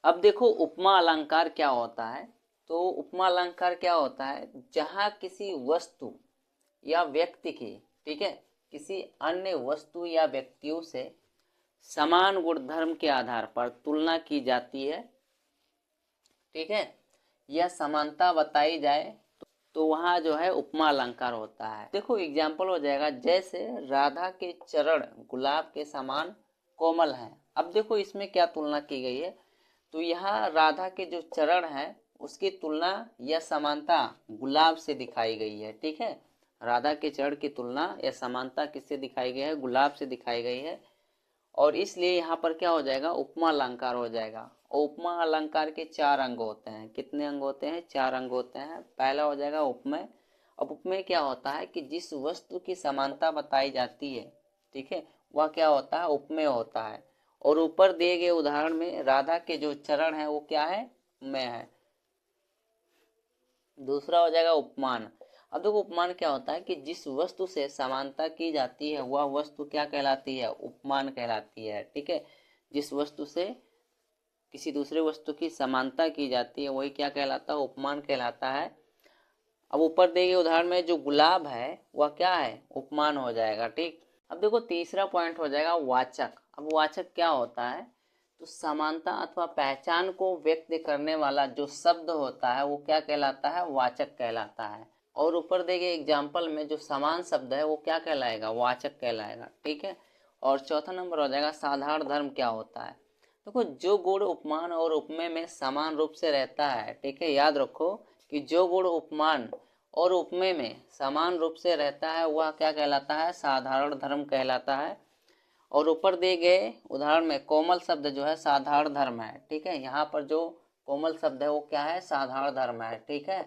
अब देखो उपमा अलंकार क्या होता है। तो उपमा अलंकार क्या होता है, जहाँ किसी वस्तु या व्यक्ति की, ठीक है, किसी अन्य वस्तु या व्यक्तियों से समान गुणधर्म के आधार पर तुलना की जाती है, ठीक है, या समानता बताई जाए, तो वहाँ जो है उपमा अलंकार होता है। देखो एग्जाम्पल हो जाएगा, जैसे राधा के चरण गुलाब के समान कोमल हैं। अब देखो इसमें क्या तुलना की गई है, तो यहाँ राधा के जो चरण हैं उसकी तुलना या समानता गुलाब से दिखाई गई है, ठीक है। राधा के चरण की तुलना या समानता किससे दिखाई गई है, गुलाब से दिखाई गई है। और इसलिए यहाँ पर क्या हो जाएगा, उपमा अलंकार हो जाएगा। और उपमा अलंकार के चार अंग होते हैं। कितने अंग होते हैं, चार अंग होते हैं। पहला हो जाएगा उपमेय। अब उपमेय क्या होता है कि जिस वस्तु की समानता बताई जाती है, ठीक है, वह क्या होता है, उपमेय होता है। और ऊपर दिए गए उदाहरण में राधा के जो चरण है वो क्या है, उपमेय है। दूसरा हो जाएगा उपमान। अब देखो उपमान क्या होता है कि जिस वस्तु से समानता की जाती है वह वस्तु क्या कहलाती है, उपमान कहलाती है, ठीक है। जिस वस्तु से किसी दूसरे वस्तु की समानता की जाती है वही क्या कहलाता है, उपमान कहलाता है। अब ऊपर दिए गए उदाहरण में जो गुलाब है वह क्या है, उपमान हो जाएगा, ठीक। अब देखो तीसरा पॉइंट हो जाएगा वाचक। अब वाचक क्या होता है, तो समानता अथवा पहचान को व्यक्त करने वाला जो शब्द होता है वो क्या कहलाता है, वाचक कहलाता है। और ऊपर दिए गए एग्जाम्पल में जो समान शब्द है वो क्या कहलाएगा, वाचक कहलाएगा, ठीक है। और चौथा नंबर हो जाएगा साधारण धर्म क्या होता है। देखो जो गुण उपमान और उपमेय में समान रूप से रहता है, ठीक है, याद रखो कि जो गुण उपमान और उपमेय में समान रूप से रहता है वह क्या कहलाता है, साधारण धर्म कहलाता है। और ऊपर दिए गए उदाहरण में कोमल शब्द जो है साधारण धर्म है, ठीक है। यहाँ पर जो कोमल शब्द है वो क्या है, साधारण धर्म है, ठीक है,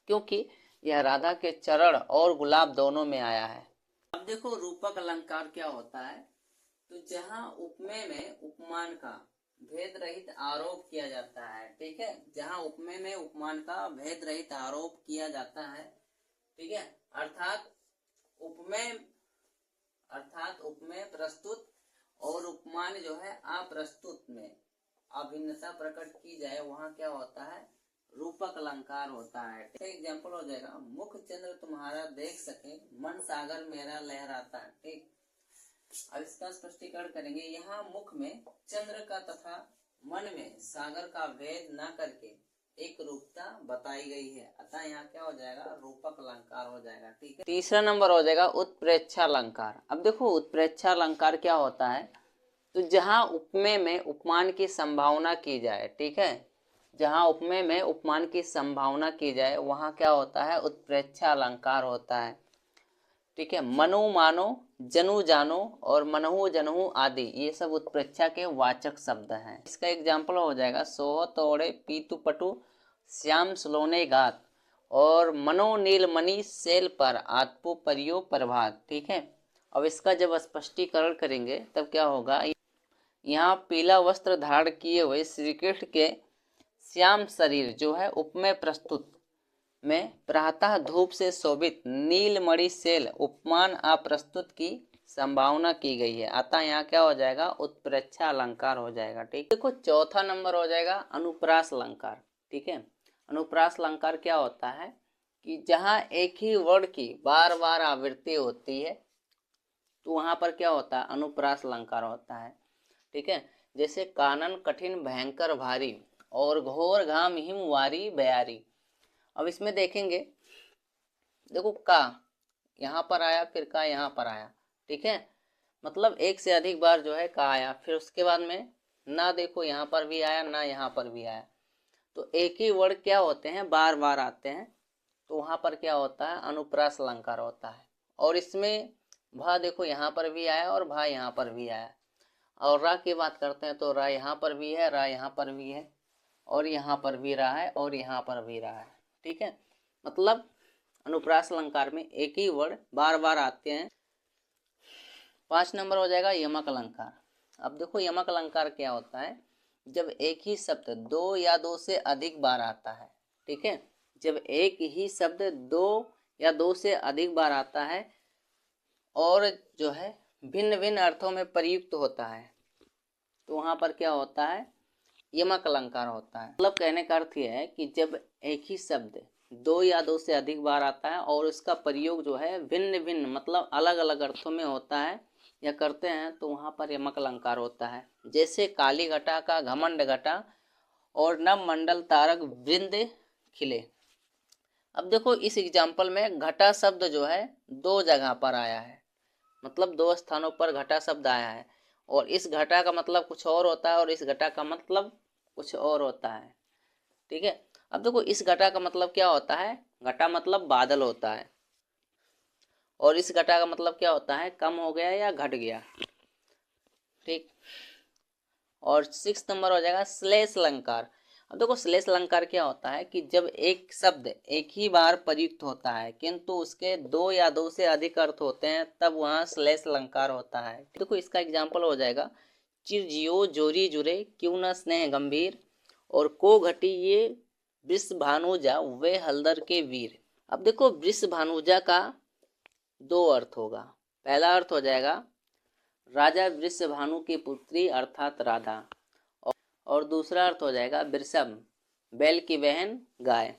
क्योंकि यह राधा के चरण और गुलाब दोनों में आया है। अब देखो रूपक अलंकार क्या होता है, तो जहाँ उपमेय में उपमान का भेद रहित आरोप किया जाता है, ठीक है, जहाँ उपमेय में उपमान का भेद रहित आरोप किया जाता है, ठीक है, अर्थात उपमेय प्रस्तुत और उपमान जो है अप्रस्तुत में अभिन्नता प्रकट की जाए, वहाँ क्या होता है, रूपक अलंकार होता है। एग्जाम्पल हो जाएगा, मुख चंद्र तुम्हारा देख सके मन सागर मेरा लहराता है, ठीक। अब इसका स्पष्टीकरण करेंगे। यहाँ मुख में चंद्र का तथा मन में सागर का भेद न करके एक रूपता बताई गई है, अतः यहाँ क्या हो जाएगा, रूपक अलंकार हो जाएगा, ठीक है। तीसरा नंबर हो जाएगा उत्प्रेक्षा अलंकार। अब देखो उत्प्रेक्षा अलंकार क्या होता है, तो जहाँ उपमेय में उपमान की संभावना की जाए, ठीक है, जहाँ उपमेय में उपमान की संभावना की जाए वहाँ क्या होता है, उत्प्रेक्षा अलंकार होता है, ठीक है। मनो मानो, जनु जानो और मनहु जनहु आदि ये सब उत्प्रेक्षा के वाचक शब्द हैं। इसका एग्जाम्पल हो जाएगा, सोह तोड़े पीतु पटु श्याम सलोने गात और मनो नीलमणि सेल पर आत्पु परियो प्रभात, ठीक है। अब इसका जब स्पष्टीकरण करेंगे तब क्या होगा, यहाँ पीला वस्त्र धारण किए हुए श्री कृष्ण के श्याम शरीर जो है उपमेय प्रस्तुत में प्रातः धूप से शोभित नीलमणि सेल उपमान अप्रस्तुत की संभावना की गई है, अतः यहाँ क्या हो जाएगा, उत्प्रेक्षा अलंकार हो जाएगा, ठीक। देखो चौथा नंबर हो जाएगा अनुप्रास अलंकार, ठीक है। अनुप्रास अलंकार क्या होता है कि जहाँ एक ही वर्ण की बार बार आवृत्ति होती है तो वहां पर क्या होता है, अनुप्रास अलंकार होता है, ठीक है। जैसे कानन कठिन भयंकर भारी और घोर घाम हिमवारी बयारी। अब इसमें देखेंगे, देखो का यहाँ पर आया, फिर का यहाँ पर आया, ठीक है, मतलब एक से अधिक बार जो है का आया। फिर उसके बाद में ना देखो यहाँ पर भी आया, ना यहाँ पर भी आया, तो एक ही वर्ड क्या होते हैं, बार बार आते हैं, तो वहाँ पर क्या होता है, अनुप्रास अलंकार होता है। और इसमें भा देखो यहाँ पर भी आया और भा यहाँ पर भी आया। और रा की बात करते हैं तो रा यहाँ पर भी है, रा यहाँ पर भी है, और यहाँ पर भी रहा है, और यहाँ पर भी रहा है, ठीक है। मतलब अनुप्रास अलंकार में एक ही वर्ड बार बार आते हैं। 5 नंबर हो जाएगा यमक अलंकार। अब देखो यमक अलंकार क्या होता है, जब एक ही शब्द दो या दो से अधिक बार आता है, ठीक है, जब एक ही शब्द दो या दो से अधिक बार आता है और जो है भिन्न भिन्न अर्थों में प्रयुक्त होता है, तो वहाँ पर क्या होता है, यमक अलंकार होता है। मतलब कहने का अर्थ यह है कि जब एक ही शब्द दो या दो से अधिक बार आता है और उसका प्रयोग जो है भिन्न भिन्न मतलब अलग अलग अर्थों में होता है या करते हैं तो वहाँ पर यमक अलंकार होता है। जैसे काली घटा का घमंड घटा और नव मंडल तारक वृंद खिले। अब देखो इस एग्जाम्पल में घटा शब्द जो है दो जगह पर आया है, मतलब दो स्थानों पर घटा शब्द आया है और इस घटा का मतलब कुछ और होता है और इस घटा का मतलब कुछ और होता है। ठीक है, अब देखो इस घटा का मतलब क्या होता है, घटा मतलब बादल होता है और इस घटा का मतलब क्या होता है, कम हो गया या घट गया। ठीक, और 6 नंबर हो जाएगा श्लेष अलंकार। अब देखो श्लेष अलंकार क्या होता है कि जब एक शब्द एक ही बार प्रयुक्त होता है किंतु उसके दो या दो से अधिक अर्थ होते हैं तब वहाँ श्लेष अलंकार होता है। देखो इसका एग्जाम्पल हो जाएगा चिर जियो जोरी जुरे क्यों न स्नेह गंभीर और को घटी ये वृष भानुजा वे हलदर के वीर। अब देखो वृष भानुजा का दो अर्थ होगा। पहला अर्थ हो जाएगा राजा वृषभानु की पुत्री अर्थात राधा और दूसरा अर्थ हो जाएगा वृषभ बैल की बहन गाय।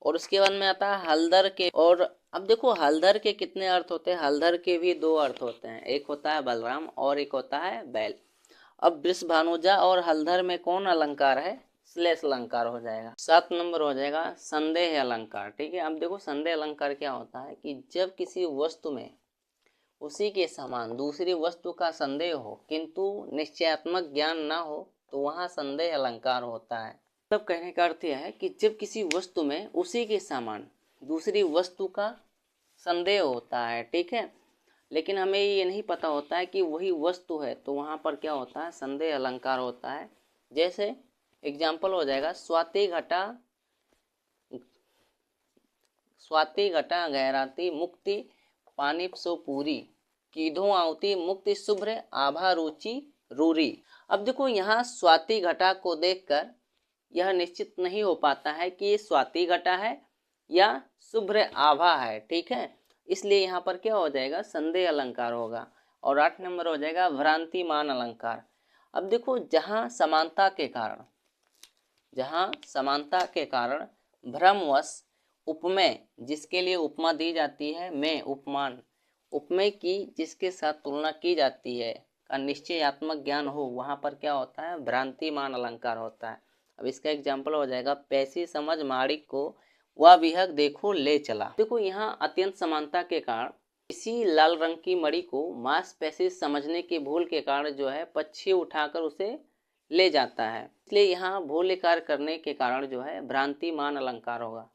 और उसके बाद में आता है हलधर के। और अब देखो हलधर के कितने अर्थ होते हैं, हलधर के भी दो अर्थ होते हैं, एक होता है बलराम और एक होता है बैल। अब वृषभानुजा और हलधर में कौन अलंकार है, श्लेष अलंकार हो जाएगा। 7 नंबर हो जाएगा संदेह अलंकार। ठीक है, अब देखो संदेह अलंकार क्या होता है कि जब किसी वस्तु में उसी के समान दूसरी वस्तु का संदेह हो किंतु निश्चयात्मक ज्ञान ना हो तो वहाँ संदेह अलंकार होता है। मतलब कहने का अर्थ यह है कि जब किसी वस्तु में उसी के समान दूसरी वस्तु का संदेह होता है, ठीक है, लेकिन हमें ये नहीं पता होता है कि वही वस्तु है तो वहाँ पर क्या होता है, संदेह अलंकार होता है। जैसे एग्जाम्पल हो जाएगा स्वाति घटा गहराती मुक्ति पानी सो पूरी कीधो आवती मुक्ति शुभ्र आभा रुचि रूरी। अब देखो यहाँ स्वाति घटा को देखकर यह निश्चित नहीं हो पाता है कि ये स्वाति घटा है या शुभ्र आभा है। ठीक है, इसलिए यहाँ पर क्या हो जाएगा, संदेह अलंकार होगा। और 8 नंबर हो जाएगा भ्रांतिमान अलंकार। अब देखो जहाँ समानता के कारण भ्रमवश उपमेय जिसके लिए उपमा दी जाती है में उपमान उपमेय की जिसके साथ तुलना की जाती है का निश्चयात्मक ज्ञान हो वहाँ पर क्या होता है, भ्रांतिमान अलंकार होता है। अब इसका एग्जाम्पल हो जाएगा पैसी समझ माड़िक को वह विहग देखो ले चला। देखो यहाँ अत्यंत समानता के कारण इसी लाल रंग की मणि को मांसपेशी समझने की भूल के कारण जो है पक्षी उठाकर उसे ले जाता है, इसलिए यहाँ भूल कार्य करने के कारण जो है भ्रांतिमान अलंकार होगा।